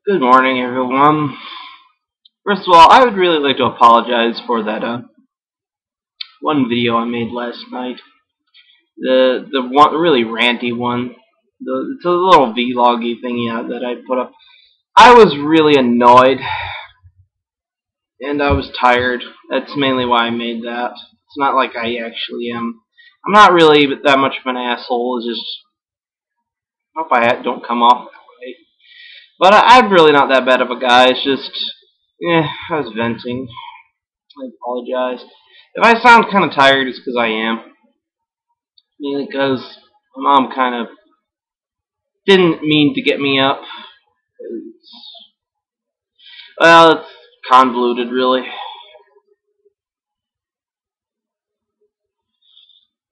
Good morning, everyone. First of all, I would really like to apologize for that one video I made last night. The one really ranty one. It's a little vloggy thing, yeah, that I put up. I was really annoyed, and I was tired. That's mainly why I made that. It's not like I actually am. I'm not really that much of an asshole. It's just I hope I don't come off that way. But I'm really not that bad of a guy. It's just, I was venting. I apologize. If I sound kind of tired, it's because I am. Mainly because my mom kind of didn't mean to get me up. Well, it's convoluted, really.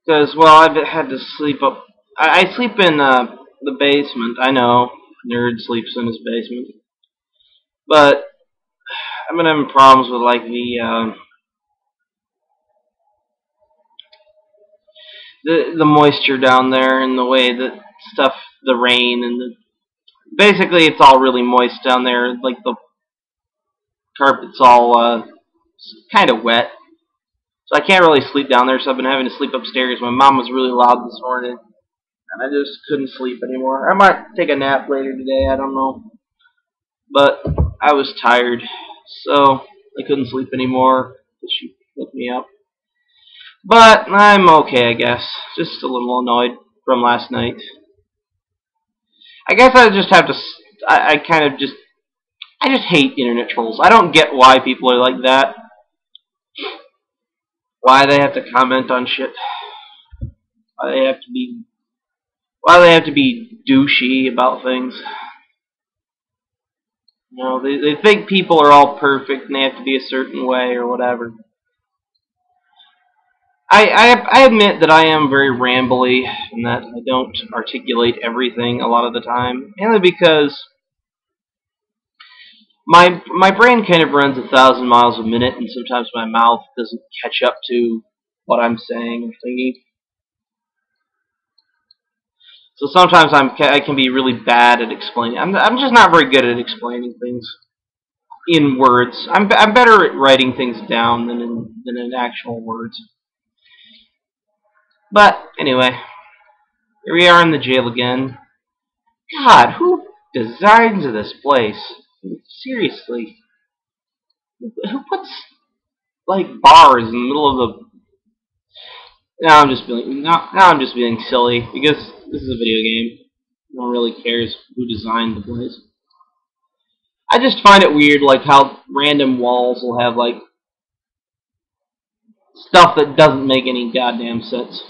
Because, well, I've had to sleep up. I sleep in the basement. I know, nerd sleeps in his basement. But I've been having problems with like the moisture down there and the way that stuff, the rain and basically it's all really moist down there. Like the carpet's all kind of wet, so I can't really sleep down there. So I've been having to sleep upstairs. My mom was really loud this morning, and I just couldn't sleep anymore. I might take a nap later today. I don't know, but I was tired, so I couldn't sleep anymore. She woke me up, but I'm okay, I guess. Just a little annoyed from last night. I guess I just have to. I kind of just. I just hate internet trolls. I don't get why people are like that. Why they have to comment on shit. Why they have to be. Why they have to be douchey about things. You know, they think people are all perfect and they have to be a certain way or whatever. I admit that I am very rambly and that I don't articulate everything a lot of the time, mainly because my brain kind of runs 1,000 miles a minute, and sometimes my mouth doesn't catch up to what I'm saying or thinking. So sometimes I can be really bad at explaining. I'm just not very good at explaining things in words. I'm better at writing things down than in actual words. But anyway, here we are in the jail again. God, who designs this place? Seriously, who puts like bars in the middle of the? Now I'm just being silly because this is a video game. No one really cares who designed the place. I just find it weird, like how random walls will have like stuff that doesn't make any goddamn sense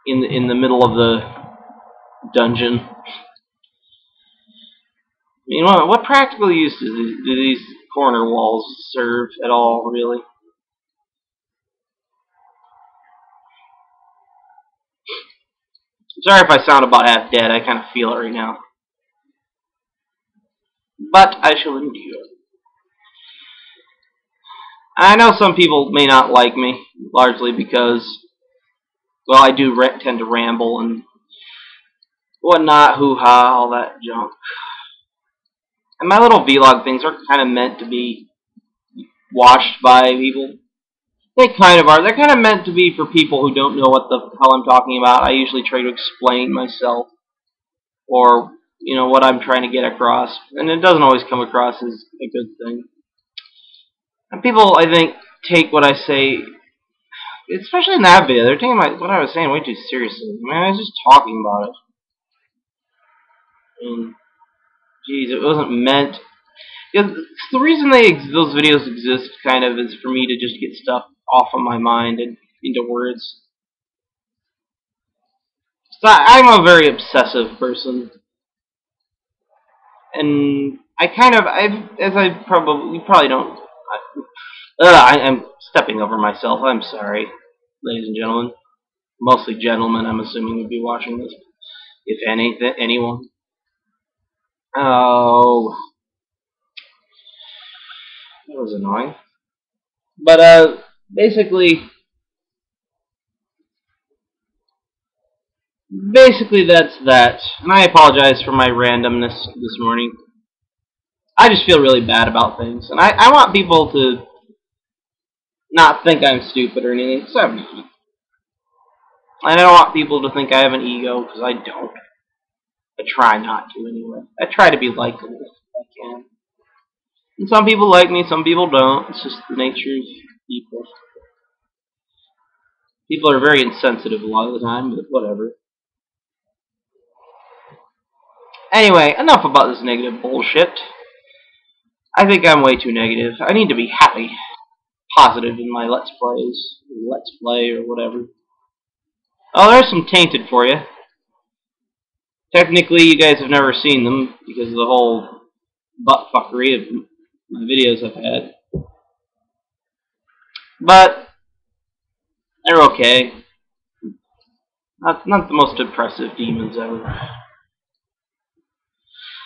in the middle of the dungeon. I mean, what practical use do these corner walls serve at all, really? Sorry if I sound about half dead. I kind of feel it right now, but I shall endure. I know some people may not like me, largely because, well, I do tend to ramble and whatnot, hoo-ha, all that junk. And my little vlog things are kind of meant to be watched by people. They kind of are. They're kind of meant to be for people who don't know what the hell I'm talking about. I usually try to explain myself or, what I'm trying to get across. And it doesn't always come across as a good thing. And people, I think, take what I say, especially in that video, they're taking what I was saying way too seriously. I mean, I was just talking about it. And, geez, it wasn't meant. Because the reason those videos exist, kind of, is for me to just get stuff off of my mind and into words. So I'm a very obsessive person, and you probably don't. I'm stepping over myself. I'm sorry, ladies and gentlemen. Mostly gentlemen, I'm assuming, would be watching this, if anyone. Oh, that was annoying. But basically that's that. And I apologize for my randomness this morning. I just feel really bad about things, and I want people to not think I'm stupid or anything, because I'm not. I don't want people to think I have an ego, because I don't. I try not to, anyway. I try to be likable if I can. And some people like me, some people don't. It's just the nature of people. People are very insensitive a lot of the time, but whatever. Anyway, enough about this negative bullshit. I think I'm way too negative. I need to be happy, positive in my Let's Plays, Let's Play, or whatever. Oh, there's some Tainted for you. Technically, you guys have never seen them because of the whole buttfuckery of my videos I've had. But they're okay. Not the most impressive demons ever.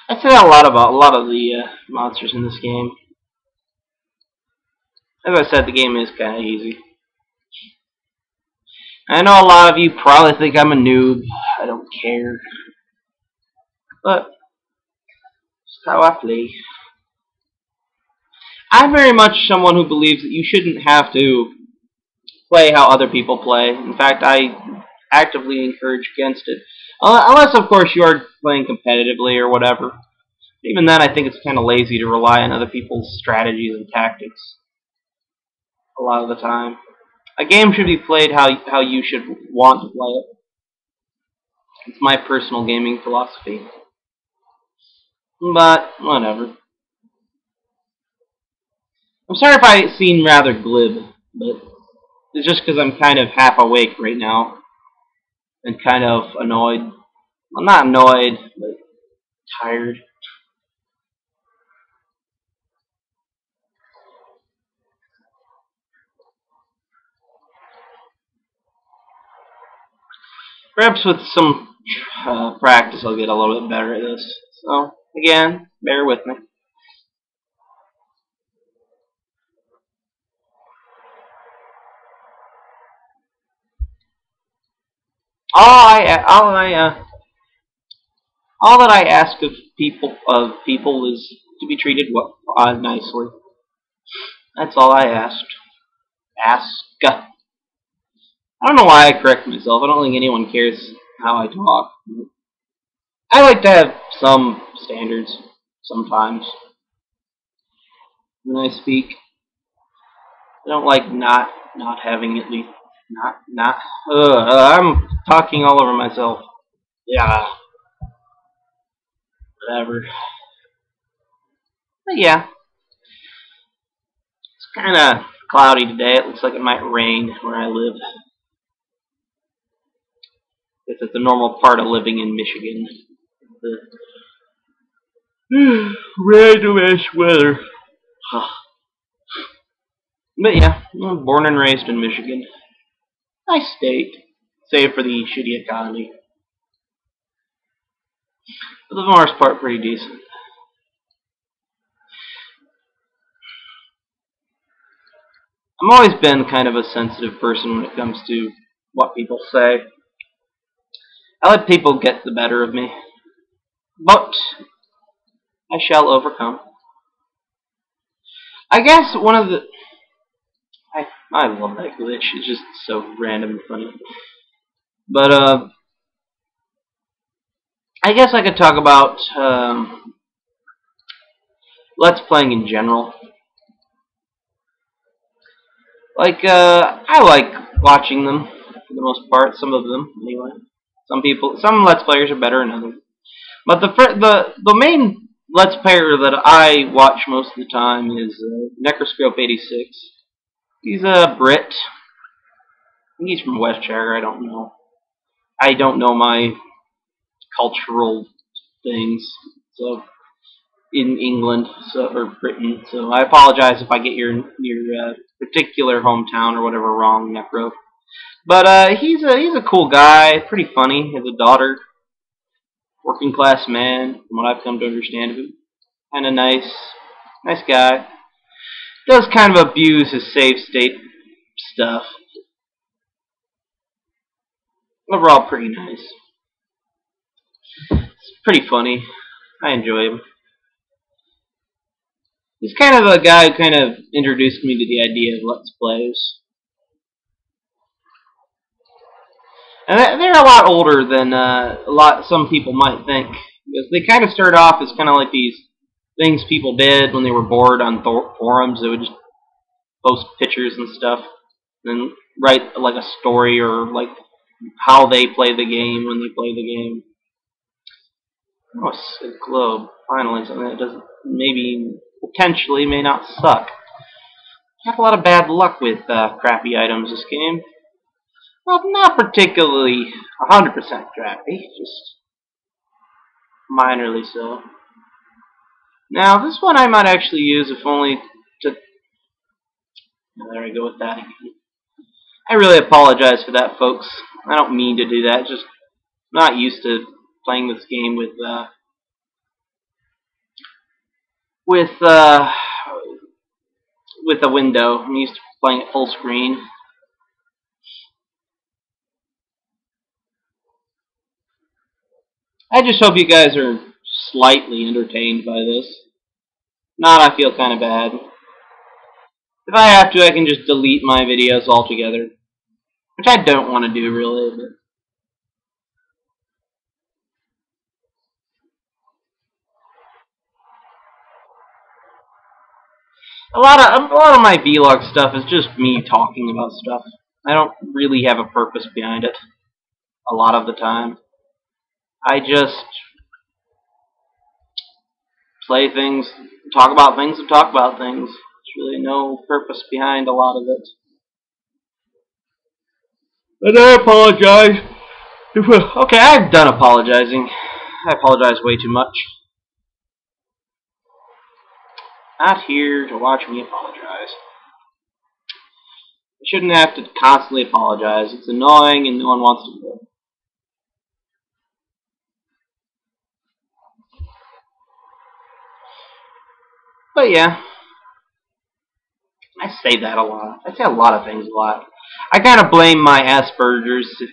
I said a lot about a lot of the monsters in this game. As I said, the game is kind of easy. I know a lot of you probably think I'm a noob. I don't care. But it's how I play. I'm very much someone who believes that you shouldn't have to play how other people play. In fact, I actively encourage against it. Unless, of course, you are playing competitively or whatever. Even then, I think it's kind of lazy to rely on other people's strategies and tactics a lot of the time. A game should be played how you should want to play it. It's my personal gaming philosophy. But, whatever. I'm sorry if I seem rather glib, but it's just because I'm kind of half awake right now. And kind of annoyed. Well, not annoyed, but tired. Perhaps with some practice I'll get a little bit better at this. So, again, bear with me. All that I ask of people is to be treated nicely. That's all I asked. Ask. I don't know why I correct myself. I don't think anyone cares how I talk. I like to have some standards sometimes when I speak. I don't like not having at least not. I'm talking all over myself. Yeah, whatever. But yeah, it's kind of cloudy today. It looks like it might rain where I live. It's the normal part of living in Michigan. The randomest weather. But yeah, I'm born and raised in Michigan. Nice state, save for the shitty economy. For the most part, pretty decent. I've always been kind of a sensitive person when it comes to what people say. I let people get the better of me. But I shall overcome. I guess one of the... I love that glitch. It's just so random and funny. But, I guess I could talk about, Let's Playing in general. Like, I like watching them, for the most part. Some of them, anyway. Some Let's Players are better than others. But the main Let's Player that I watch most of the time is Necroscope86. He's a Brit. I think he's from Westshire. I don't know. I don't know my cultural things. So in England, or Britain. So I apologize if I get your particular hometown or whatever wrong, Necro. But he's a cool guy. Pretty funny. He has a daughter. Working class man, from what I've come to understand of him. Kind of nice guy. Does kind of abuse his save state stuff. Overall, pretty nice. It's pretty funny. I enjoy him. He's kind of a guy who kind of introduced me to the idea of Let's Plays. And they're a lot older than some people might think. Because they kind of started off as kind of like these things people did when they were bored on forums. They would just post pictures and stuff, and write like a story or like how they play the game when they play the game. Oh, a globe. Finally, something that doesn't, maybe, potentially, may not suck. I have a lot of bad luck with crappy items this game. Well, not particularly 100% crappy, just minorly so. Now, this one I might actually use if only to... Oh, there I go with that again. I really apologize for that, folks. I don't mean to do that, just not used to playing this game with a window. I'm used to playing it full screen. I just hope you guys are slightly entertained by this. Not, I feel kind of bad. If I have to, I can just delete my videos altogether. Which I don't want to do, really. But a lot of my vlog stuff is just me talking about stuff. I don't really have a purpose behind it. A lot of the time, I just play things, talk about things, and talk about things. There's really no purpose behind a lot of it. And I apologize. Okay, I've done apologizing. I apologize way too much. Not here to watch me apologize. I shouldn't have to constantly apologize. It's annoying and no one wants to do it. But yeah, I say that a lot. I say a lot of things a lot. I kind of blame my Asperger's if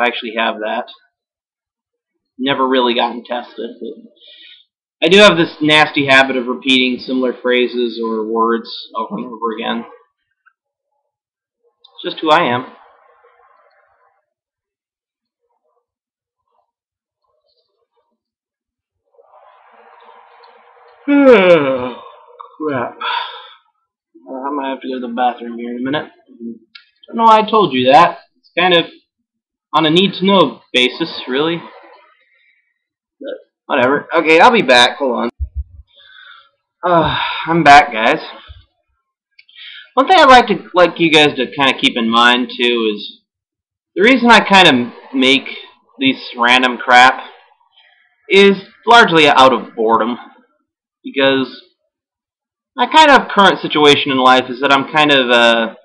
I actually have that. Never really gotten tested, but I do have this nasty habit of repeating similar phrases or words over and over again. It's just who I am. Oh, crap. I might have to go to the bathroom here in a minute. Don't know why I told you that. It's kind of on a need-to-know basis, really. But whatever. Okay, I'll be back. Hold on. I'm back, guys. One thing I'd like you guys to kind of keep in mind too is the reason I kind of make these random crap is largely out of boredom, because my kind of current situation in life is that I'm kind of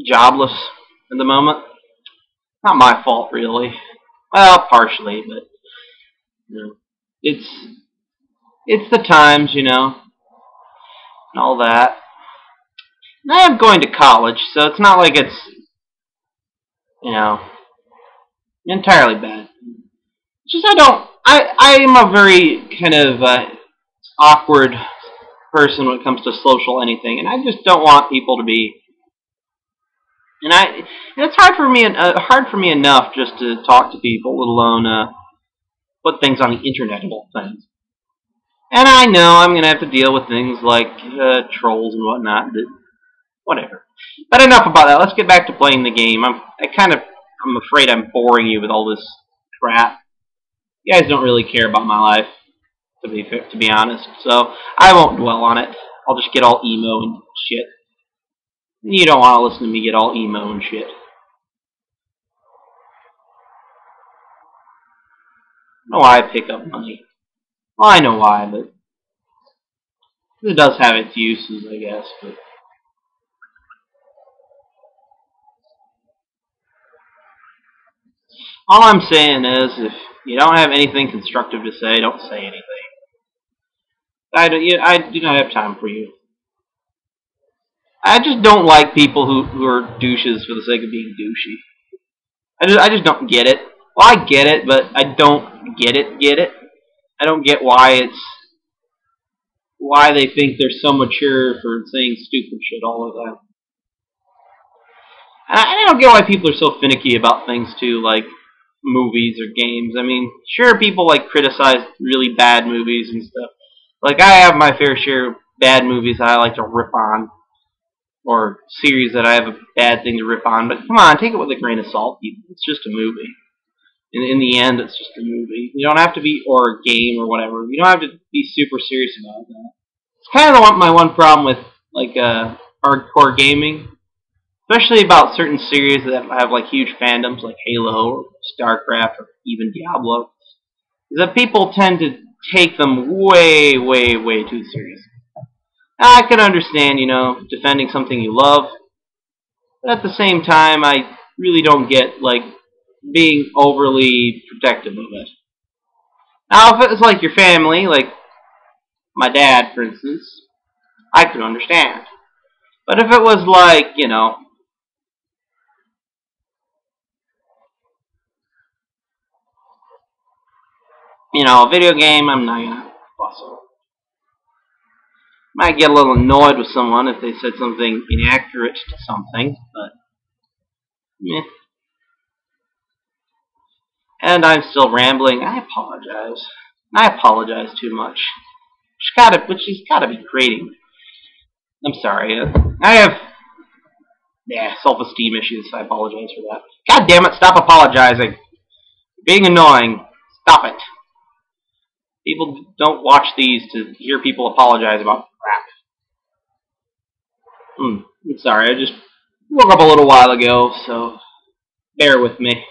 jobless at the moment. Not my fault, really. Well, partially, but you know, it's the times, you know, and all that. And I am going to college, so it's not like it's, you know, entirely bad. It's just I am a very kind of awkward person when it comes to social anything, and I just don't want people to be. And it's hard for me enough just to talk to people, let alone put things on the internet of all things. And I know I'm gonna have to deal with things like trolls and whatnot, but whatever. But enough about that. Let's get back to playing the game. I'm afraid I'm boring you with all this crap. You guys don't really care about my life, to be honest. So I won't dwell on it. I'll just get all emo and shit. You don't want to listen to me get all emo and shit. I don't know why I pick up money. Well, I know why, but it does have its uses, I guess. But all I'm saying is, if you don't have anything constructive to say, don't say anything. I do not have time for you. I just don't like people who are douches for the sake of being douchey. I just don't get it. Well, I get it, but I don't get it. I don't get why it's why they think they're so mature for saying stupid shit all the time. And I don't get why people are so finicky about things too, like movies or games. I mean, sure, people like criticize really bad movies and stuff. Like I have my fair share of bad movies that I like to rip on, or series that I have a bad thing to rip on. But come on, take it with a grain of salt, people. It's just a movie. In the end, it's just a movie. You don't have to be, or a game or whatever. You don't have to be super serious about that. It's kind of my one problem with like hardcore gaming, especially about certain series that have like huge fandoms, like Halo or StarCraft or even Diablo, is that people tend to take them way, way, way too seriously. I can understand, defending something you love, but at the same time, I really don't get like being overly protective of it. Now, if it was like your family, like my dad, for instance, I could understand. But if it was like, a video game, I'm not gonna fuss over. Might get a little annoyed with someone if they said something inaccurate to something, but meh. And I'm still rambling. I apologize. I apologize too much. Which has gotta be grating. I'm sorry. I have self-esteem issues. So I apologize for that. God damn it! Stop apologizing. You're being annoying. Stop it. People don't watch these to hear people apologize about crap. I'm sorry. I just woke up a little while ago, so bear with me.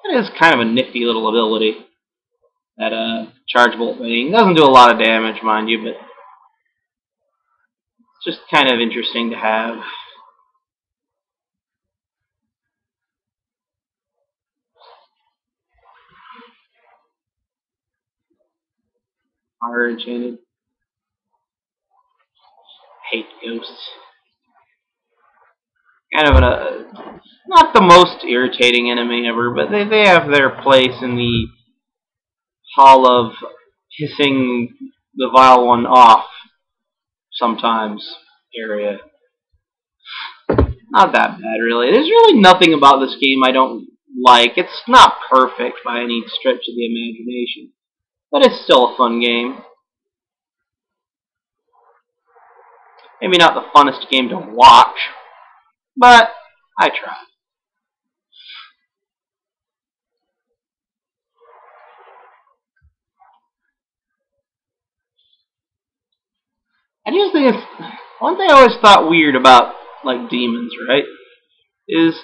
It is kind of a nifty little ability. That charge bolt thing doesn't do a lot of damage, mind you, but it's just kind of interesting to have. Fire enchanted. Hate ghosts. Kind of not the most irritating enemy ever, but they have their place in the hall of pissing the vile one off sometimes area. Not that bad, really. There's really nothing about this game I don't like. It's not perfect by any stretch of the imagination, but it's still a fun game. Maybe not the funnest game to watch, but I try. I just think it's one thing I always thought weird about like demons, right? Is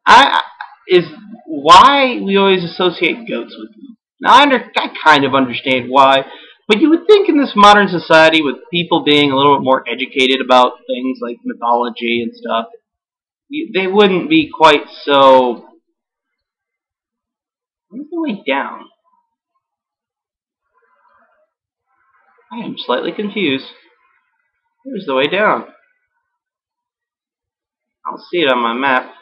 I is why we always associate goats with them. Now I kind of understand why, but you would think in this modern society with people being a little bit more educated about things like mythology and stuff, they wouldn't be quite so. Where's the way down? I am slightly confused. Where's the way down? I don't see it on my map. Did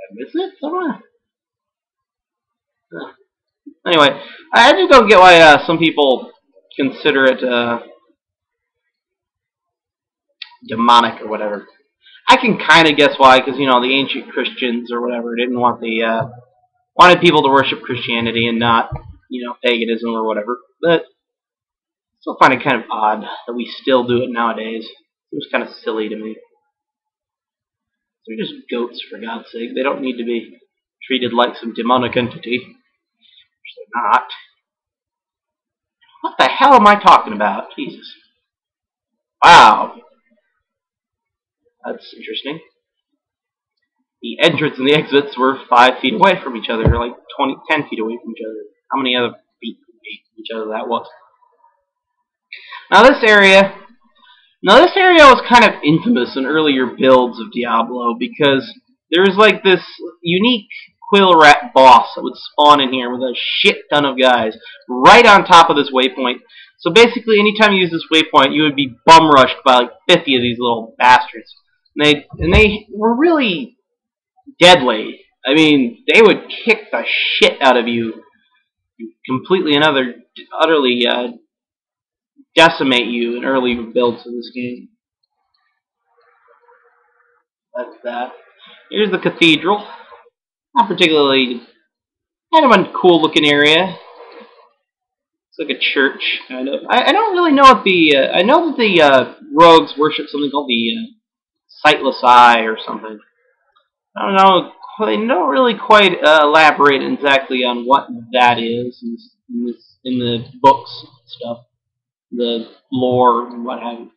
I miss it somewhere? Anyway, I just don't get why some people consider it demonic or whatever. I can kind of guess why, because the ancient Christians or whatever didn't want wanted people to worship Christianity and not paganism or whatever. But I still find it kind of odd that we still do it nowadays. It was kind of silly to me. They're just goats, for God's sake. They don't need to be treated like some demonic entity. Which they're not. What the hell am I talking about? Jesus. Wow. That's interesting. The entrance and the exits were 5 feet away from each other, or like 10 feet away from each other. How many other feet from each other that was? Now this area was kind of infamous in earlier builds of Diablo because there was like this unique quill rat boss that would spawn in here with a shit ton of guys right on top of this waypoint. So basically, anytime you use this waypoint, you would be bum rushed by like 50 of these little bastards. And they were really deadly. I mean, they would kick the shit out of you completely and utterly decimate you in early builds of this game. That's that. Here's the cathedral. Not particularly, kind of a cool looking area. It's like a church, kind of. I don't really know what the. I know that the rogues worship something called the sightless eye or something. I don't know. They don't really quite elaborate exactly on what that is in the books and stuff, the lore and what have you.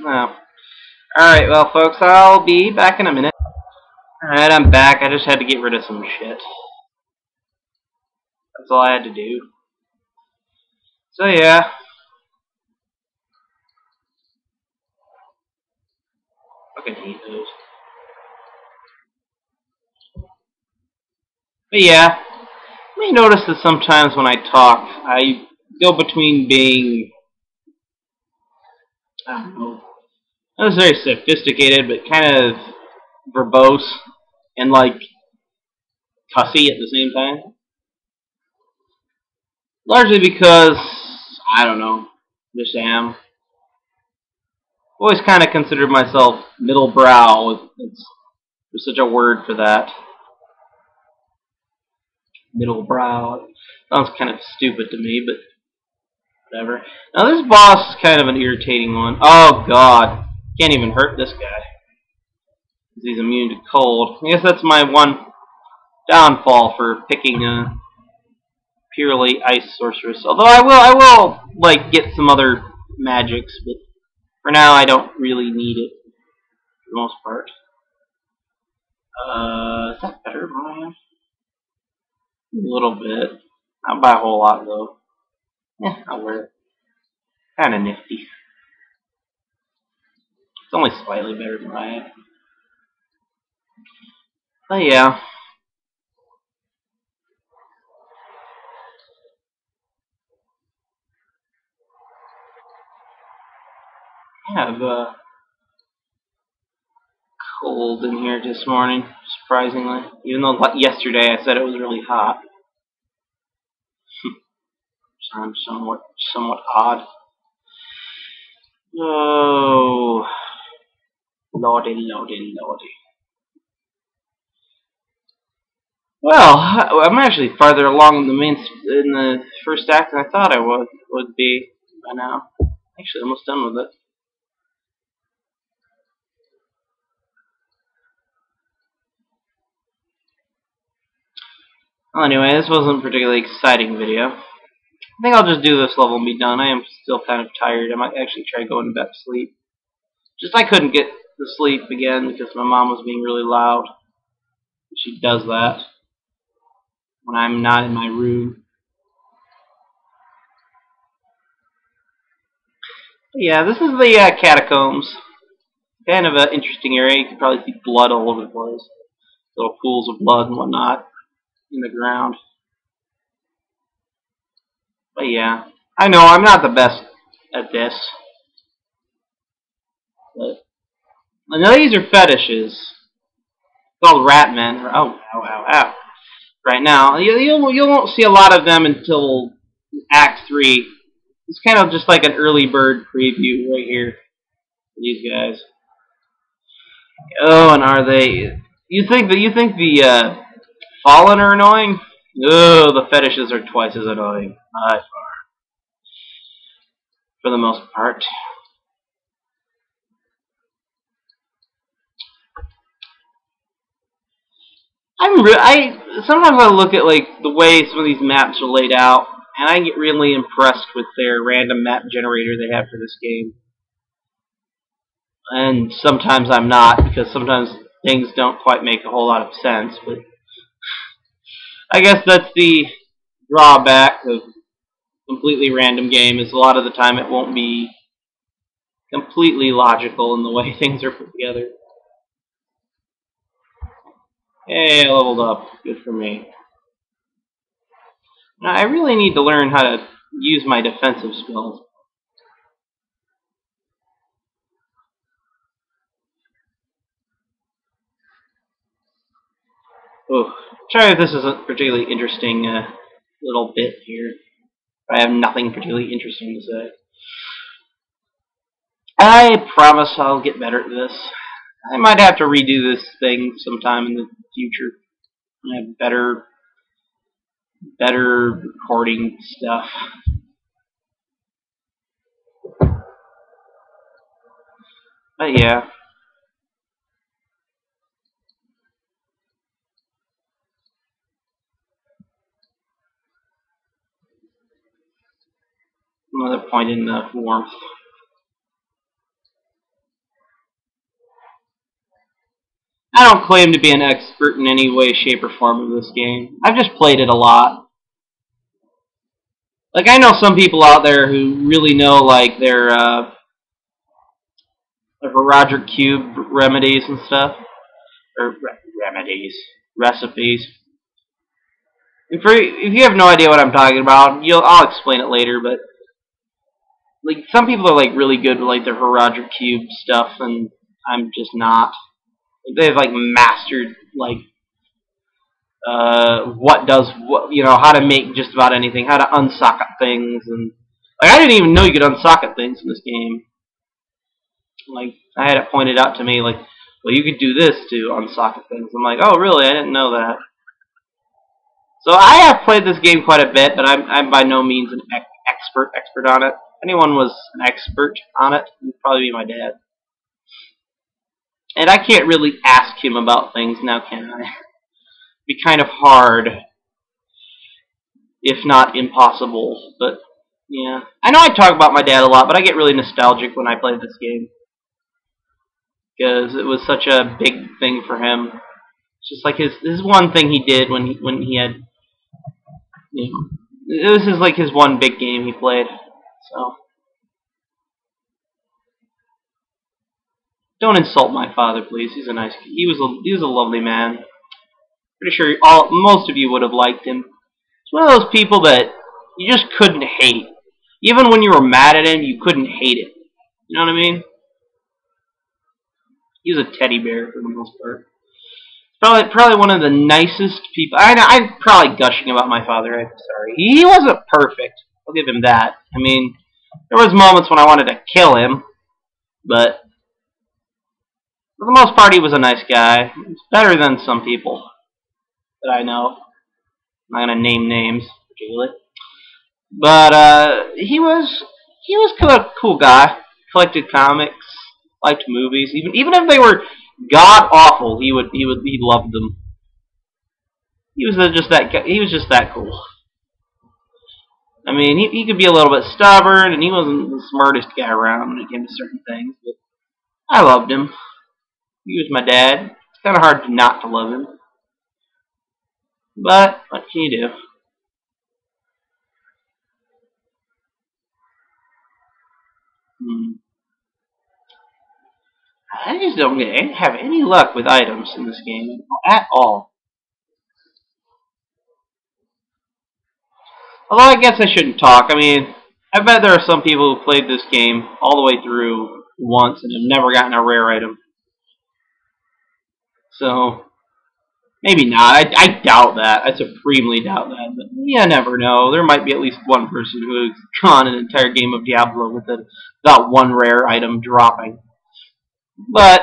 Well, alright, well, folks, I'll be back in a minute. Alright, I'm back. I just had to get rid of some shit. That's all I had to do. So, yeah. Fucking hate those. But, yeah. You may notice that sometimes when I talk, I go between being, I don't know, not very sophisticated, but kind of verbose and, like, cussy at the same time. Largely because, I don't know, just am. Always kind of considered myself middle brow. There's such a word for that. Middle brow. Sounds kind of stupid to me, but whatever. Now this boss is kind of an irritating one. Oh god. Can't even hurt this guy. He's immune to cold. I guess that's my one downfall for picking a purely ice sorceress. Although I will like get some other magics, but for now I don't really need it for the most part. Is that better, Brian? A little bit. Not by a whole lot though. Yeah, I'll wear it. Kinda nifty. It's only slightly better than mine. But yeah. I have cold in here this morning, surprisingly. Even though yesterday I said it was really hot. I'm somewhat odd. Oh, lordy, lordy, lordy. Well, I'm actually farther along in the first act than I thought I would be by now. Actually, almost done with it. Well, anyway, this wasn't a particularly exciting video. I think I'll just do this level and be done. I am still kind of tired. I might actually try going back to sleep. Just I couldn't get to sleep again because my mom was being really loud. She does that when I'm not in my room. But yeah, this is the catacombs. Kind of an interesting area. You can probably see blood all over the place. Little pools of blood and whatnot in the ground. But yeah, I know I'm not the best at this. But now these are fetishes called rat men. Oh, ow, ow, ow. Right now, you won't see a lot of them until Act 3. It's kind of just like an early bird preview right here for these guys. Oh, and are they? You think the fallen are annoying? Oh, the fetishes are twice as annoying by far, for the most part. Sometimes I look at like the way some of these maps are laid out, and I get really impressed with their random map generator they have for this game. And sometimes I'm not, because sometimes things don't quite make a whole lot of sense, but I guess that's the drawback of completely random game, is a lot of the time it won't be completely logical in the way things are put together. Hey, I leveled up. Good for me. Now, I really need to learn how to use my defensive skills. Oh, sorry if this isn't a particularly interesting little bit here. I have nothing particularly interesting to say. I promise I'll get better at this. I might have to redo this thing sometime in the future. I have better recording stuff. But yeah. Another point in the warmth. I don't claim to be an expert in any way, shape, or form of this game. I've just played it a lot. Like, I know some people out there who really know, like, their Roger Cube remedies and stuff. Or remedies. Recipes. If you have no idea what I'm talking about, I'll explain it later, but like some people are like really good with like their Roger Cube stuff, and I'm just not. They've like mastered like what does what, how to make just about anything, how to unsocket things, and like I didn't even know you could unsocket things in this game. Like I had it pointed out to me, like, well, you could do this to unsocket things. I'm like, oh, really? I didn't know that. So I have played this game quite a bit, but I'm by no means an expert on it. If anyone was an expert on it, it would probably be my dad. And I can't really ask him about things now, can I? It'd be kind of hard, if not impossible. But yeah, I know I talk about my dad a lot, but I get really nostalgic when I play this game because it was such a big thing for him. It's just like his one thing he did when he had, this is like his one big game he played. So don't insult my father, please. He was a lovely man. Pretty sure most of you would have liked him. He's one of those people that you just couldn't hate. Even when you were mad at him, you couldn't hate it. You know what I mean? He was a teddy bear for the most part. Probably one of the nicest people. I'm probably gushing about my father. I'm sorry. He wasn't perfect. I'll give him that. I mean, there was moments when I wanted to kill him, but for the most part, he was a nice guy. He's better than some people that I know. I'm not gonna name names particularly, but he was kind of a cool guy. Collected comics, liked movies. Even if they were god awful, he loved them. He was just that guy. He was just that cool. I mean, he could be a little bit stubborn, and he wasn't the smartest guy around when it came to certain things. But I loved him. He was my dad. It's kind of hard not to love him. But what can you do? I just don't have any luck with items in this game at all. Although I guess I shouldn't talk. I mean, I bet there are some people who played this game all the way through once and have never gotten a rare item. So, maybe not. I doubt that. I supremely doubt that. But you never know. There might be at least one person who has gone an entire game of Diablo without one rare item dropping. But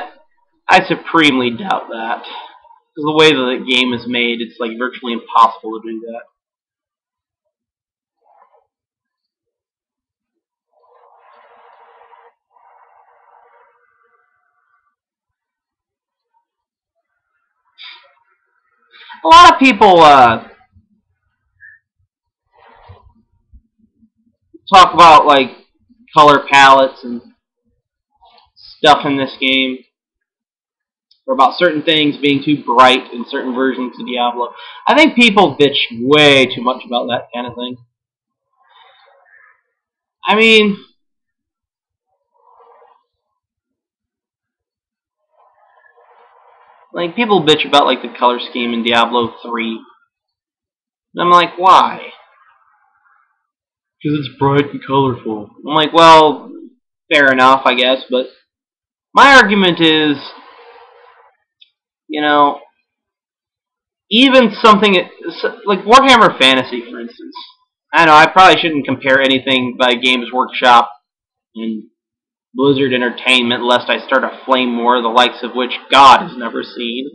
I supremely doubt that. Because the way that the game is made, it's like virtually impossible to do that. A lot of people talk about like color palettes and stuff in this game, or about certain things being too bright in certain versions of Diablo. I think people bitch way too much about that kind of thing. I mean, like people bitch about like the color scheme in Diablo 3. And I'm like, why? because it's bright and colorful. I'm like, well, fair enough, I guess, but my argument is, you know, even something like Warhammer Fantasy, for instance. I know I probably shouldn't compare anything by Games Workshop and Blizzard Entertainment, lest I start a flame war, the likes of which God has never seen.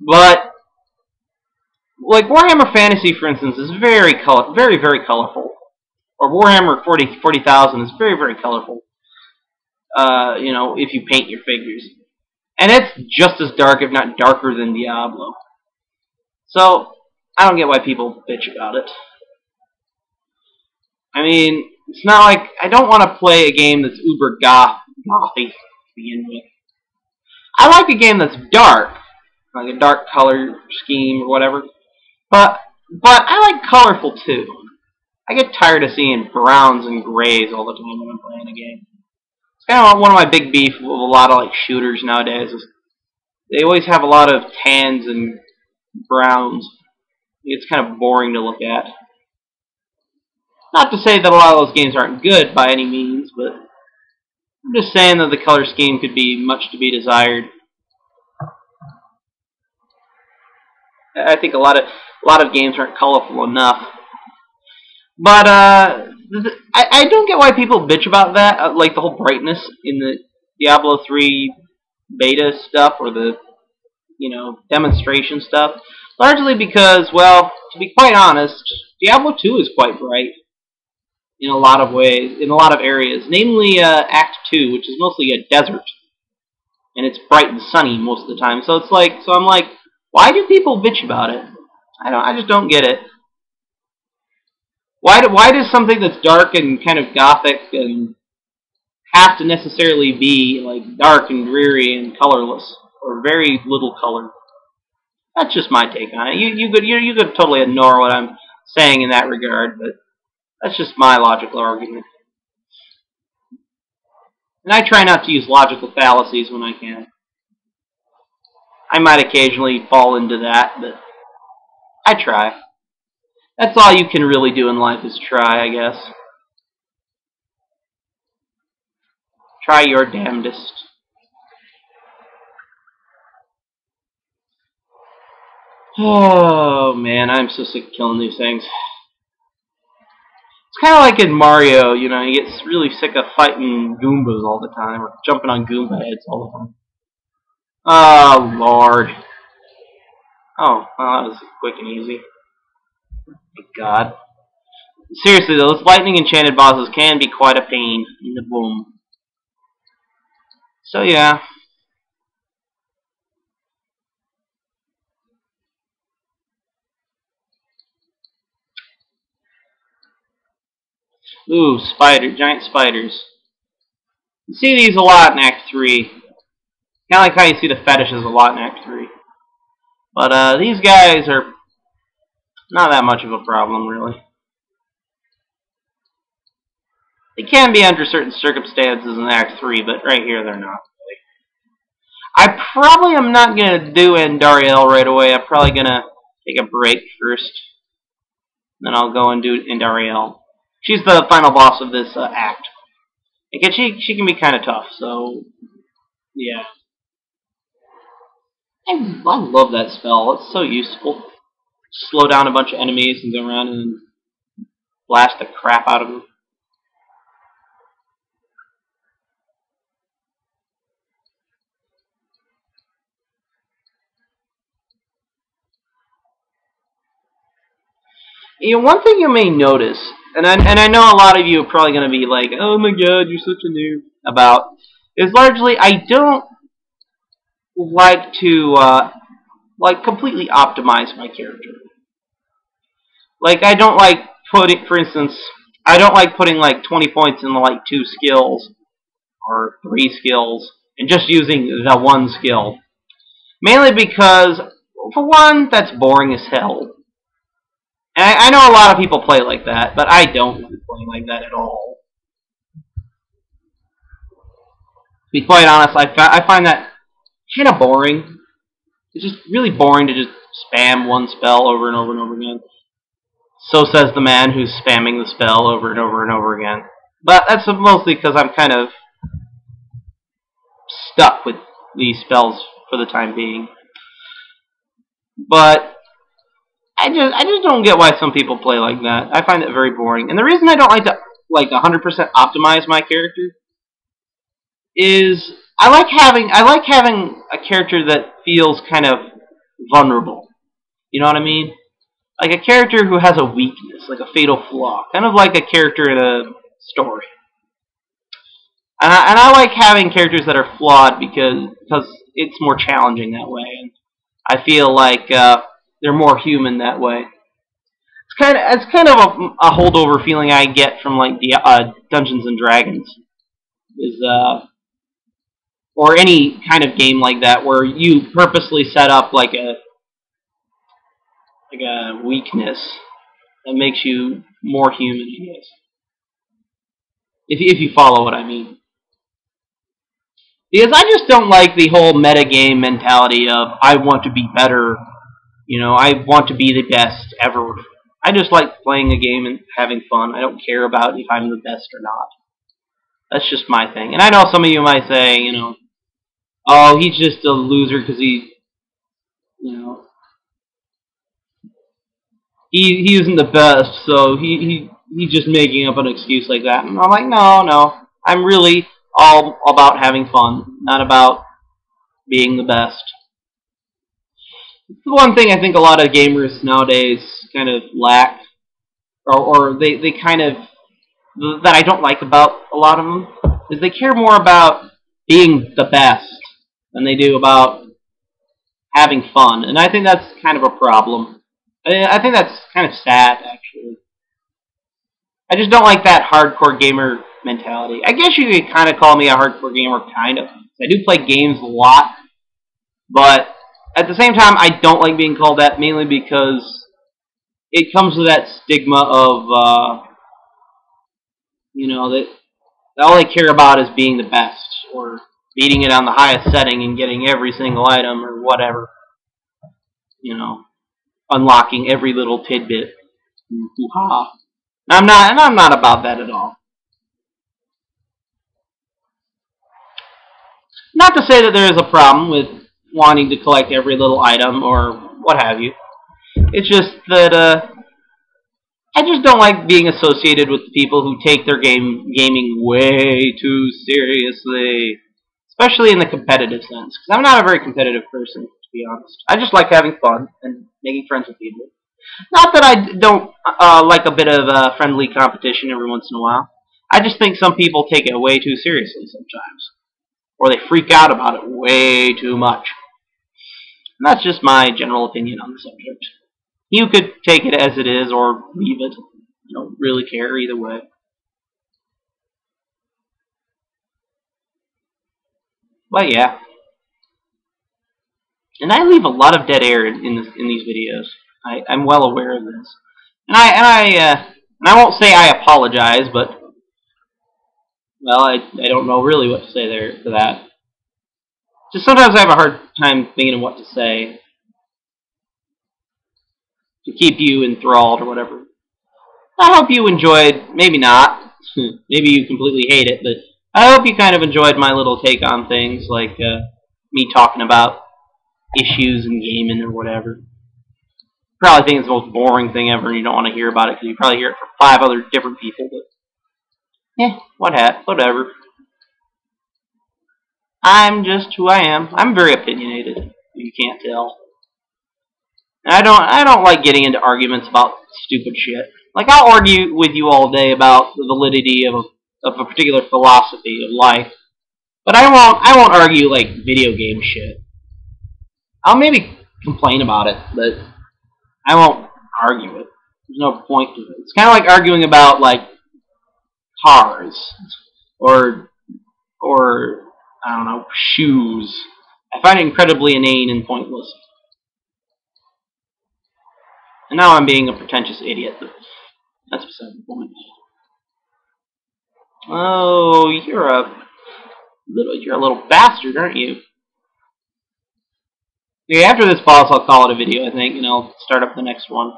But like Warhammer Fantasy, for instance, is very very colorful. Or Warhammer 40,000 is very, very colorful. You know, if you paint your figures, and it's just as dark, if not darker, than Diablo. So I don't get why people bitch about it. I mean, it's not like I don't want to play a game that's uber gothy to begin with. I like a game that's dark, like a dark color scheme or whatever. But I like colorful too. I get tired of seeing browns and grays all the time when I'm playing a game. It's kind of one of my big beef with a lot of like shooters nowadays. Is they always have a lot of tans and browns. It's kind of boring to look at. Not to say that a lot of those games aren't good by any means, but I'm just saying that the color scheme could be much to be desired. I think a lot of games aren't colorful enough. But I don't get why people bitch about that, like the whole brightness in the Diablo 3 beta stuff or the demonstration stuff. Largely because, well, to be quite honest, Diablo 2 is quite bright in a lot of ways, in a lot of areas. Namely, Act 2, which is mostly a desert, and it's bright and sunny most of the time. So I'm like, why do people bitch about it? I just don't get it. Why does something that's dark and kind of gothic and have to necessarily be like dark and dreary and colorless or very little color? That's just my take on it. You could totally ignore what I'm saying in that regard, but that's just my logical argument. And I try not to use logical fallacies when I can. I might occasionally fall into that, but I try. That's all you can really do in life is try, I guess. Try your damnedest. Oh, man, I'm so sick of killing these things. It's kind of like in Mario, you get really sick of fighting Goombas all the time, or jumping on Goomba heads all the time. Oh, Lord. Oh, well, that was quick and easy. Thank God. Seriously, those lightning enchanted bosses can be quite a pain in the boom. So, yeah. Ooh, giant spiders. You see these a lot in Act 3. Kind of like how you see the fetishes a lot in Act 3. But these guys are not that much of a problem, really. They can be under certain circumstances in Act 3, but right here they're not. I probably am not going to do Andariel right away. I'm probably going to take a break first. Then I'll go and do Andariel. She's the final boss of this act. And she can be kind of tough, so yeah. I love that spell. It's so useful. Slow down a bunch of enemies and go around and blast the crap out of them. One thing you may notice, and I know a lot of you are probably going to be like, oh my god, you're such a noob, about, is largely I don't like to completely optimize my character. Like, I don't like putting, for instance, I don't like putting like 20 points in like 2 skills or 3 skills and just using the one skill. Mainly because, for one, that's boring as hell. And I know a lot of people play like that, but I don't like playing like that at all. To be quite honest, I find that kind of boring. It's just really boring to just spam one spell over and over and over again. So says the man who's spamming the spell over and over and over again. But that's mostly because I'm kind of stuck with these spells for the time being. But I just don't get why some people play like that. I find it very boring. And the reason I don't like to 100% optimize my character is I like having a character that feels kind of vulnerable. You know what I mean? Like a character who has a weakness, like a fatal flaw, kind of like a character in a story. And I like having characters that are flawed because it's more challenging that way, and I feel like they're more human that way. It's kind of a holdover feeling I get from like the Dungeons and Dragons, is or any kind of game like that where you purposely set up like a weakness that makes you more human, I guess. If you follow what I mean. Because I just don't like the whole metagame mentality of I want to be better, I want to be the best ever. I just like playing a game and having fun. I don't care about if I'm the best or not. That's just my thing. And I know some of you might say, oh, he's just a loser because he isn't the best, so he's just making up an excuse like that. And I'm like, no. I'm really all about having fun, not about being the best. It's the one thing I think a lot of gamers nowadays kind of lack, or they kind of, that I don't like about a lot of them, is they care more about being the best than they do about having fun. And I think that's kind of a problem. I think that's kind of sad, actually. I just don't like that hardcore gamer mentality. I guess you could kind of call me a hardcore gamer, kind of. I do play games a lot, but at the same time, I don't like being called that, mainly because it comes with that stigma of, that all they care about is being the best, or beating it on the highest setting and getting every single item, or whatever. Unlocking every little tidbit. Hoo-ha. I'm not about that at all. Not to say that there is a problem with wanting to collect every little item or what have you. It's just that I just don't like being associated with people who take their gaming way too seriously, especially in the competitive sense. Because I'm not a very competitive person, to be honest. I just like having fun and making friends with people. Not that I don't like a bit of friendly competition every once in a while. I just think some people take it way too seriously sometimes. Or they freak out about it way too much. And that's just my general opinion on the subject. You could take it as it is or leave it. I don't really care either way. But yeah. And I leave a lot of dead air in these videos. I'm well aware of this. And I won't say I apologize, but well, I don't know really what to say there for that. Just sometimes I have a hard time thinking of what to say to keep you enthralled or whatever. I hope you enjoyed, maybe not, maybe you completely hate it, but I hope you kind of enjoyed my little take on things, like me talking about issues in gaming or whatever. Probably think it's the most boring thing ever and you don't want to hear about it because you probably hear it from 5 other different people, but whatever. I'm just who I am. I'm very opinionated, if you can't tell. And I don't like getting into arguments about stupid shit. Like, I'll argue with you all day about the validity of a particular philosophy of life, but I won't argue like video game shit. I'll maybe complain about it, but I won't argue it. There's no point to it. It's kind of like arguing about like cars or I don't know, shoes. I find it incredibly inane and pointless. And now I'm being a pretentious idiot, but that's beside the point. Oh, you're a little bastard, aren't you? Okay, after this boss, I'll call it a video, I think, and I'll start up the next one.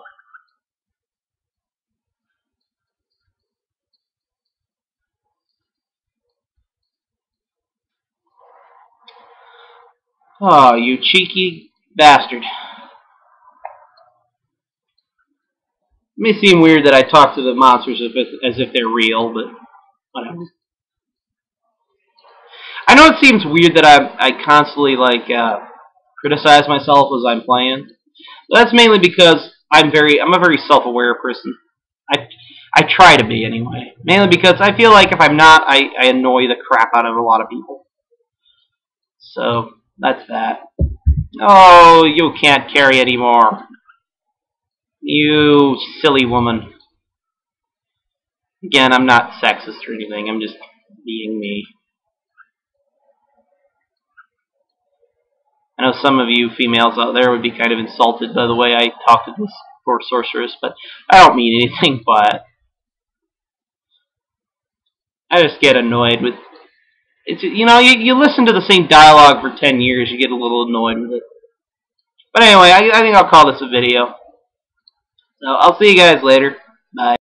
Oh, you cheeky bastard. It may seem weird that I talk to the monsters as if they're real, but whatever. I know it seems weird that I constantly criticize myself as I'm playing. But that's mainly because I'm a very self-aware person. I I try to be anyway. Mainly because I feel like if I'm not, I annoy the crap out of a lot of people. So that's that. Oh, you can't carry anymore. You silly woman. Again, I'm not sexist or anything. I'm just being me. I know some of you females out there would be kind of insulted by the way I talk to this poor sorceress, but I don't mean anything by it. I just get annoyed with it's. You listen to the same dialogue for 10 years, you get a little annoyed with it. But anyway, I think I'll call this a video. So I'll see you guys later. Bye.